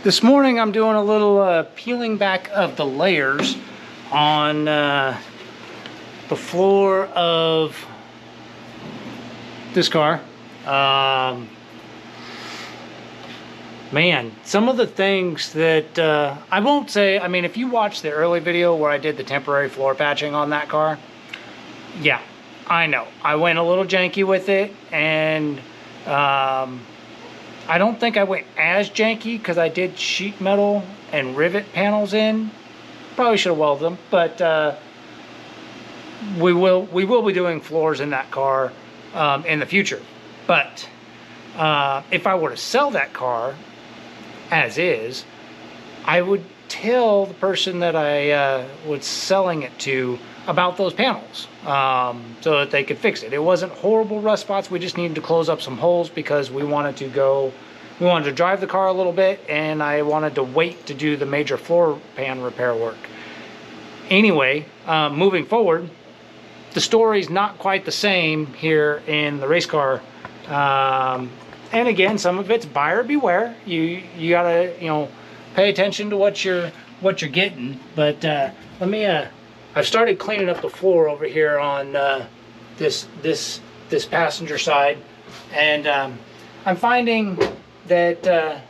This morning I'm doing a little peeling back of the layers on the floor of this car. Man, some of the things that I won't say, I mean, if you watch the early video where I did the temporary floor patching on that car, yeah, I know. I went a little janky with it, and I don't think I went as janky because I did sheet metal and rivet panels in. Probably should have welded them, but we will be doing floors in that car in the future. But if I were to sell that car as is, I would tell the person that I was selling it to about those panels so that they could fix it. It wasn't horrible rust spots. We just needed to close up some holes because we wanted to drive the car a little bit, and I wanted to wait to do the major floor pan repair work. Anyway, moving forward, the story's not quite the same here in the race car. And again, some of it's buyer beware. You gotta, pay attention to what you're getting. But let me I've started cleaning up the floor over here on this passenger side, and I'm finding that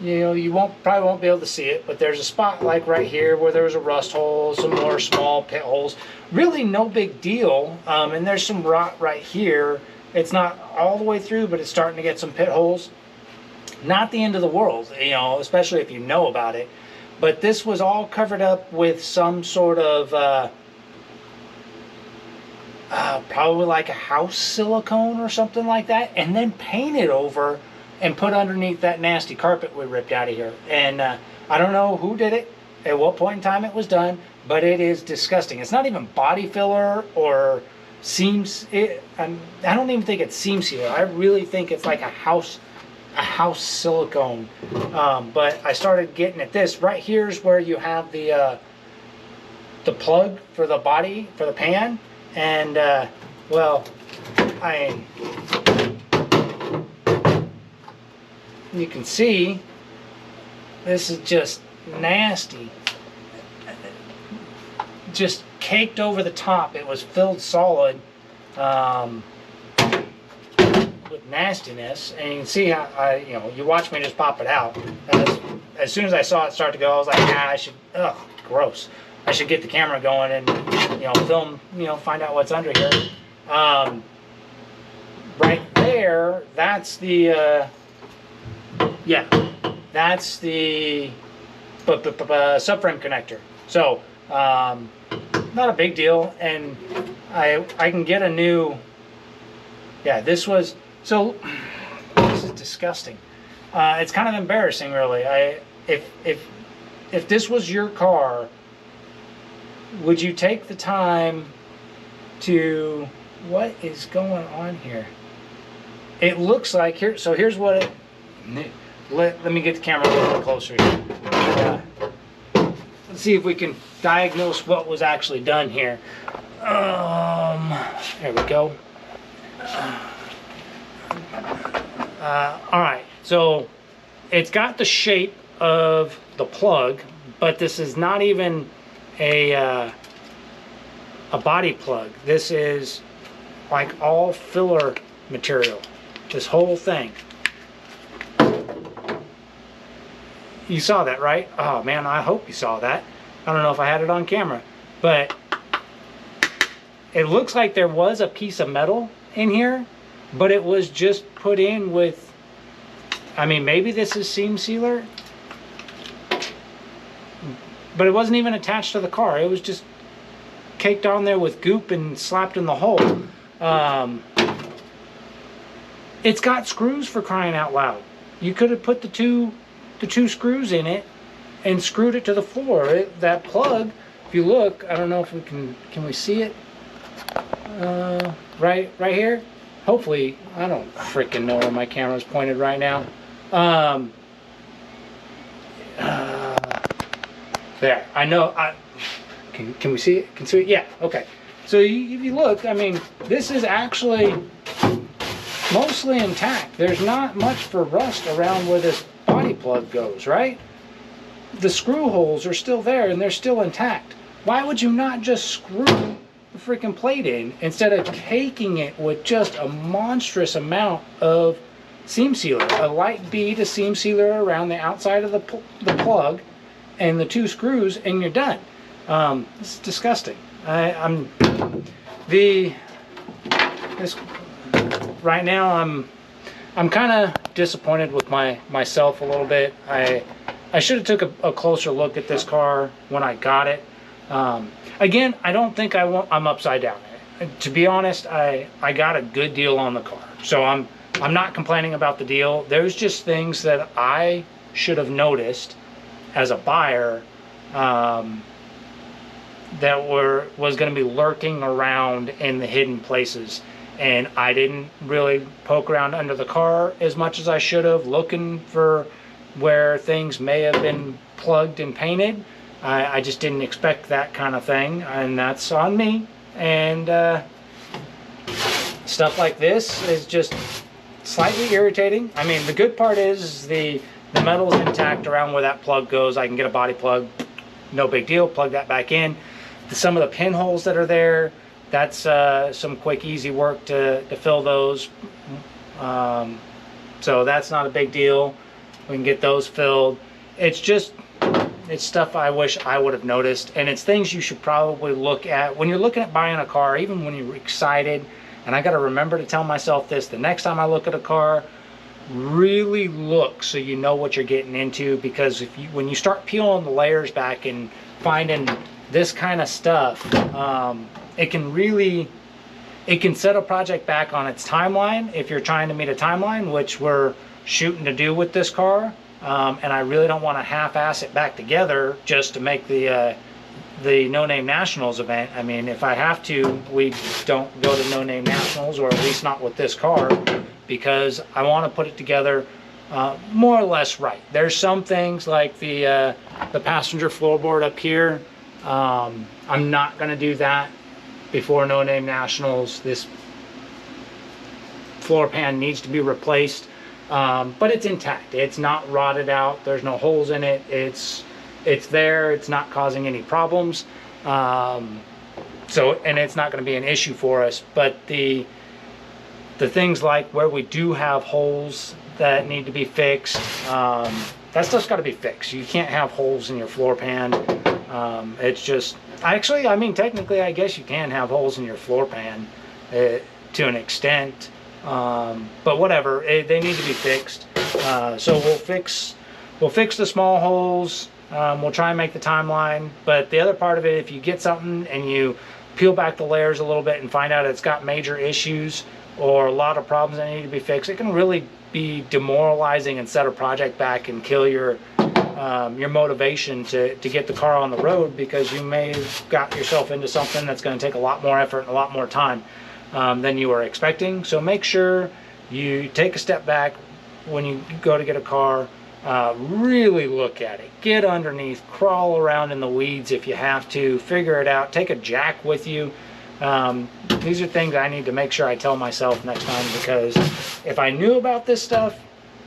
you probably won't be able to see it, but there's a spot like right here where there was a rust hole, some more small pit holes. Really no big deal, and there's some rot right here. It's not all the way through, but it's starting to get some pit holes. Not the end of the world, especially if you know about it. But this was all covered up with some sort of probably like a house silicone or something like that, and then painted over and put underneath that nasty carpet we ripped out of here. And I don't know who did it, at what point in time it was done, but it is disgusting. It's not even body filler or seams. I don't even think it's seam sealer. I really think it's like a house silicone. But I started getting at this. Right here's where you have the plug for the body, for the pan. And, you can see this is just nasty. Just caked over the top. It was filled solid with nastiness, and you can see how you watch me just pop it out. As soon as I saw it start to go, I was like, I should, gross. I should get the camera going and film, find out what's under here. Right there, that's the that's the subframe connector. So not a big deal, and I can get a new. This is disgusting. It's kind of embarrassing, really. If this was your car, would you take the time to, what is going on here? It looks like here, so here's what it, let me get the camera a little bit closer here. Let's see if we can diagnose what was actually done here. There we go. Alright, so it's got the shape of the plug, but this is not even a body plug. This is like all filler material, this whole thing. You saw that, right? Oh man, I hope you saw that. I don't know if I had it on camera, but it looks like there was a piece of metal in here, but it was just put in with, I mean, maybe this is seam sealer, but it wasn't even attached to the car. It was just caked on there with goop and slapped in the hole. It's got screws, for crying out loud. You could have put the two screws in it and screwed it to the floor. That plug, if you look, I don't know if we can we see it? Right here? Hopefully, I don't freaking know where my camera's pointed right now. There, I know. Can we see it? Can see it? Yeah, okay. So if you look, I mean, this is actually mostly intact. There's not much for rust around where this body plug goes, right? the screw holes are still there and they're still intact. Why would you not just screw the freaking plate in instead of caking it with just a monstrous amount of seam sealer? A light bead of seam sealer around the outside of the plug and the 2 screws, and you're done. This is disgusting. Right now I'm kind of disappointed with myself a little bit. I should have took a closer look at this car when I got it. Again, I don't think I'm upside down. To be honest, I got a good deal on the car, so I'm not complaining about the deal. There's just things that I should have noticed as a buyer that was going to be lurking around in the hidden places, and I didn't really poke around under the car as much as I should have, looking for where things may have been plugged and painted. I just didn't expect that kind of thing, and that's on me. And stuff like this is just slightly irritating. I mean, the good part is the metal's intact around where that plug goes. I can get a body plug, no big deal, plug that back in. Some of the pinholes that are there, that's some quick, easy work to fill those. So that's not a big deal. We can get those filled. It's stuff I wish I would have noticed, and it's things you should probably look at when you're looking at buying a car, even when you're excited. And I got to remember to tell myself this: the next time I look at a car, really look so you know what you're getting into, because when you start peeling the layers back and finding this kind of stuff, it can set a project back on its timeline if you're trying to meet a timeline, which we're shooting to do with this car. And I really don't want to half-ass it back together just to make the No Name Nationals event. I mean, if I have to, we don't go to No Name Nationals, or at least not with this car, because I want to put it together more or less right. There's some things like the passenger floorboard up here. I'm not going to do that before No Name Nationals. This floor pan needs to be replaced. But it's intact. It's not rotted out. There's no holes in it. It's there. It's not causing any problems. And it's not going to be an issue for us. But the things like where we do have holes that need to be fixed, that stuff's got to be fixed. You can't have holes in your floor pan. It's just, actually, I mean, technically, I guess you can have holes in your floor pan to an extent. But whatever, they need to be fixed. So we'll fix the small holes. We'll try and make the timeline. But the other part of it, if you get something and you peel back the layers a little bit and find out it's got major issues or a lot of problems that need to be fixed, it can really be demoralizing and set a project back and kill your motivation to get the car on the road, because you may have got yourself into something that's going to take a lot more effort and a lot more time than you were expecting. So make sure you take a step back when you go to get a car. Really look at it, get underneath, crawl around in the weeds if you have to, figure it out, take a jack with you. These are things I need to make sure I tell myself next time, because if I knew about this stuff,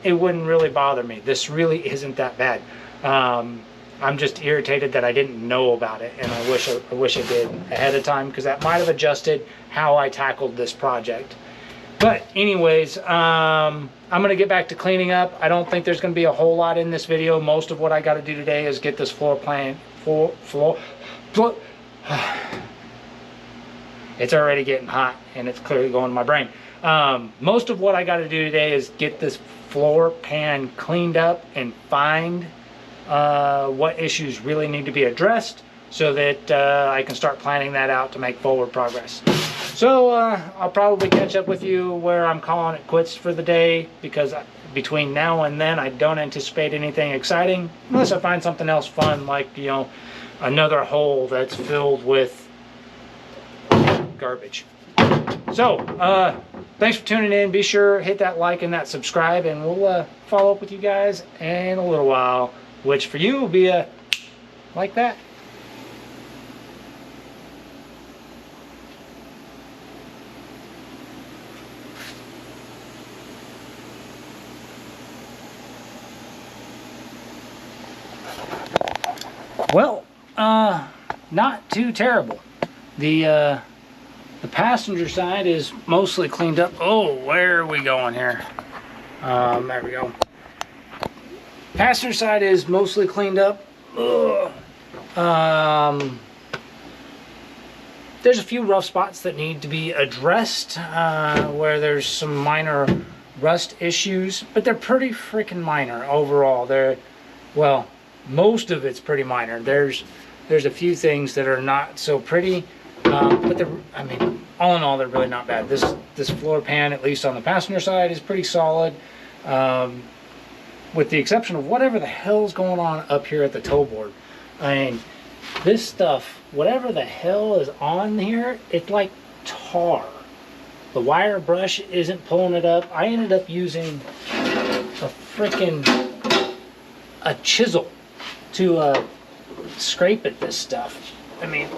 it wouldn't really bother me. This really isn't that bad. I'm just irritated that I didn't know about it, and I wish I did ahead of time, because that might have adjusted how I tackled this project. But anyways, I'm going to get back to cleaning up. I don't think there's going to be a whole lot in this video. Most of what I got to do today is get this floor plan. It's already getting hot, and it's clearly going to my brain. Most of what I got to do today is get this floor pan cleaned up and find what issues really need to be addressed, so that I can start planning that out to make forward progress. So I'll probably catch up with you where I'm calling it quits for the day, because between now and then I don't anticipate anything exciting, unless I find something else fun, like, you know, another hole that's filled with garbage. So thanks for tuning in. Be sure hit that like and that subscribe, and we'll follow up with you guys in a little while, which for you will be like that. Well, not too terrible. The passenger side is mostly cleaned up. Oh, where are we going here? There we go. Passenger side is mostly cleaned up. Ugh. There's a few rough spots that need to be addressed, where there's some minor rust issues, but they're pretty freaking minor overall. Well, most of it's pretty minor. There's a few things that are not so pretty, but I mean, all in all, they're really not bad. This floor pan, at least on the passenger side, is pretty solid, with the exception of whatever the hell's going on up here at the toe board. I mean, this stuff, whatever the hell is on here, it's like tar. The wire brush isn't pulling it up. I ended up using a chisel to scrape at this stuff. I mean,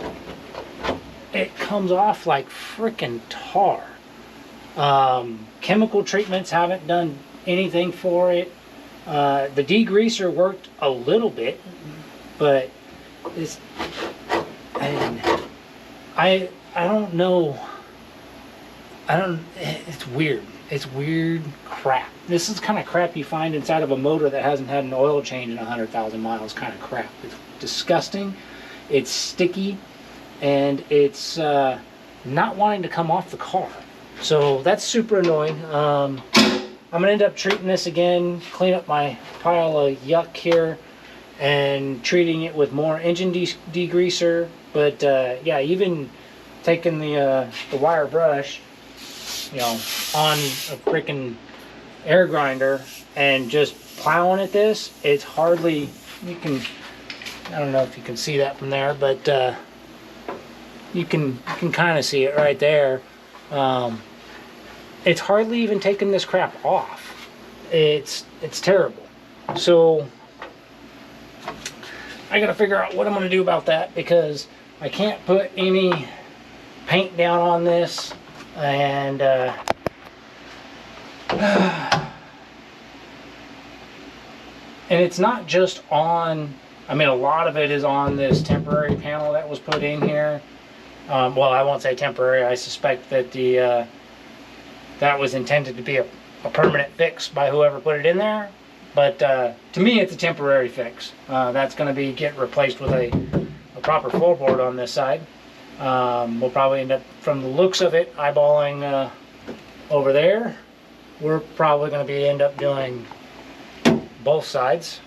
it comes off like freaking tar. Chemical treatments haven't done anything for it. The degreaser worked a little bit, but I don't know. It's weird. It's weird crap. This is kind of crap you find inside of a motor that hasn't had an oil change in 100,000 miles kind of crap. It's disgusting. It's sticky, and it's not wanting to come off the car. So that's super annoying. I'm gonna end up treating this again, clean up my pile of yuck here, and treating it with more engine degreaser. But yeah, even taking the wire brush, you know, on a freaking air grinder and just plowing at this, it's hardly, I don't know if you can see that from there, but you can kind of see it right there. It's hardly even taking this crap off. It's terrible. So I gotta figure out what I'm gonna do about that, because I can't put any paint down on this, and it's not just on, I mean, a lot of it is on this temporary panel that was put in here. Well, I won't say temporary. I suspect that that was intended to be a permanent fix by whoever put it in there. But to me, it's a temporary fix. That's going to get replaced with a proper floorboard on this side. We'll probably end up, from the looks of it, eyeballing over there. We're probably going to end up doing both sides.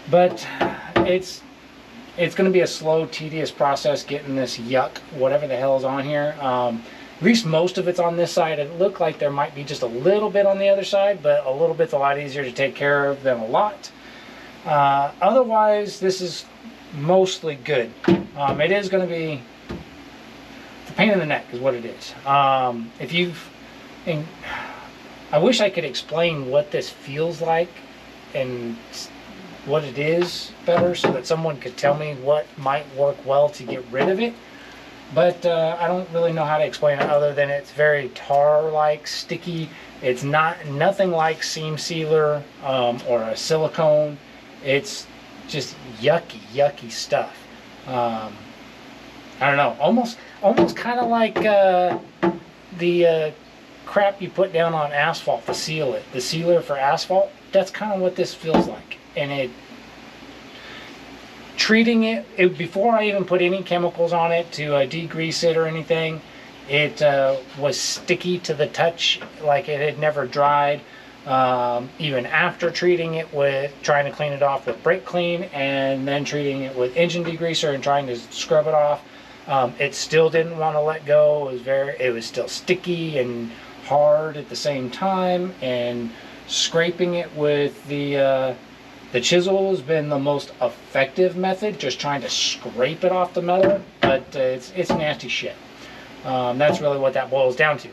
But it's going to be a slow, tedious process getting this yuck, whatever the hell is on here. At least most of it's on this side. It looked like there might be just a little bit on the other side, but a little bit's a lot easier to take care of than a lot. Otherwise, this is mostly good. It is going to be the pain in the neck is what it is. I wish I could explain what this feels like and what it is better, so that someone could tell me what might work well to get rid of it. But I don't really know how to explain it, other than it's very tar-like, sticky. It's nothing like seam sealer or a silicone. It's just yucky stuff. I don't know, almost kind of like the crap you put down on asphalt to seal it. The sealer for asphalt, that's kind of what this feels like. And treating it before I even put any chemicals on it to degrease it or anything, it was sticky to the touch, like it had never dried. Even after treating it with, trying to clean it off with brake clean, and then treating it with engine degreaser and trying to scrub it off, it still didn't want to let go. It was still sticky and hard at the same time, and scraping it with the chisel has been the most effective method, just trying to scrape it off the metal, but it's nasty shit. That's really what that boils down to.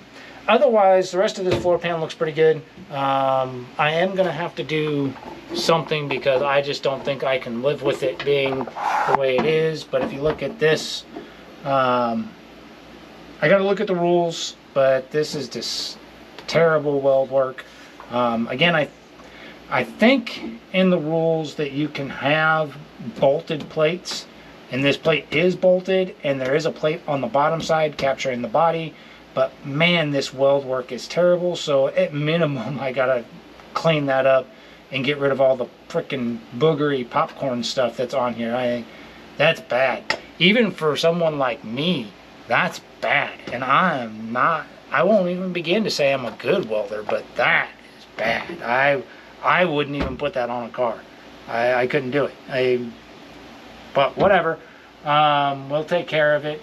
Otherwise, the rest of this floor pan looks pretty good. I am going to have to do something, because I just don't think I can live with it being the way it is. But if you look at this, I got to look at the rules, but this is just terrible weld work. Again, I think in the rules that you can have bolted plates, and this plate is bolted, and there is a plate on the bottom side capturing the body, but man, this weld work is terrible. So at minimum, I gotta clean that up and get rid of all the freaking boogery popcorn stuff that's on here. That's bad. Even for someone like me, that's bad. And I won't even begin to say I'm a good welder, but that is bad. I wouldn't even put that on a car. I couldn't do it. But whatever. We'll take care of it.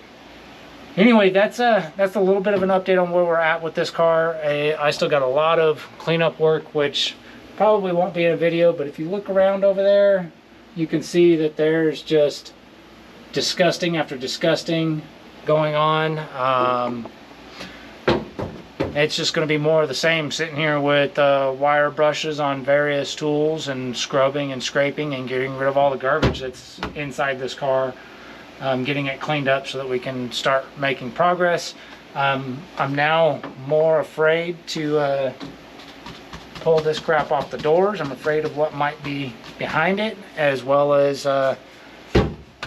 Anyway, that's a little bit of an update on where we're at with this car. I still got a lot of cleanup work, which probably won't be in a video, but if you look around over there, you can see that there's just disgusting after disgusting going on. It's just going to be more of the same, sitting here with wire brushes on various tools and scrubbing and scraping and getting rid of all the garbage that's inside this car, getting it cleaned up so that we can start making progress. I'm now more afraid to pull this crap off the doors. I'm afraid of what might be behind it, as well as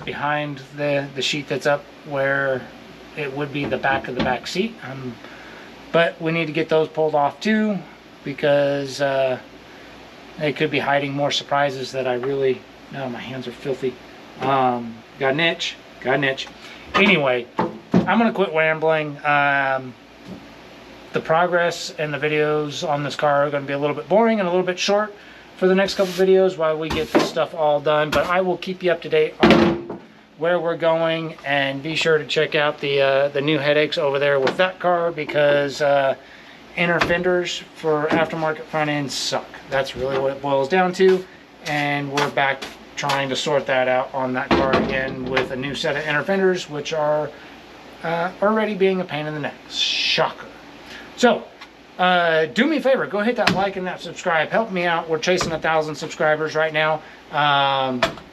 behind the sheet that's up where it would be the back of the back seat. But we need to get those pulled off too, because they could be hiding more surprises that I really... No, my hands are filthy. Got an itch. Anyway, I'm going to quit rambling. The progress and the videos on this car are going to be a little bit boring and a little bit short for the next couple videos while we get this stuff all done. But I will keep you up to date on where we're going, and be sure to check out the new headaches over there with that car, because inner fenders for aftermarket front ends suck. That's really what it boils down to, and we're back trying to sort that out on that car again with a new set of inner fenders, which are already being a pain in the neck. Shocker. So do me a favor, go hit that like and that subscribe. Help me out. We're chasing 1,000 subscribers right now.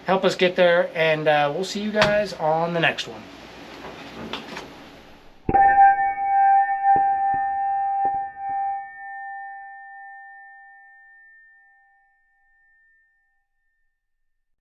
Help us get there, and we'll see you guys on the next one.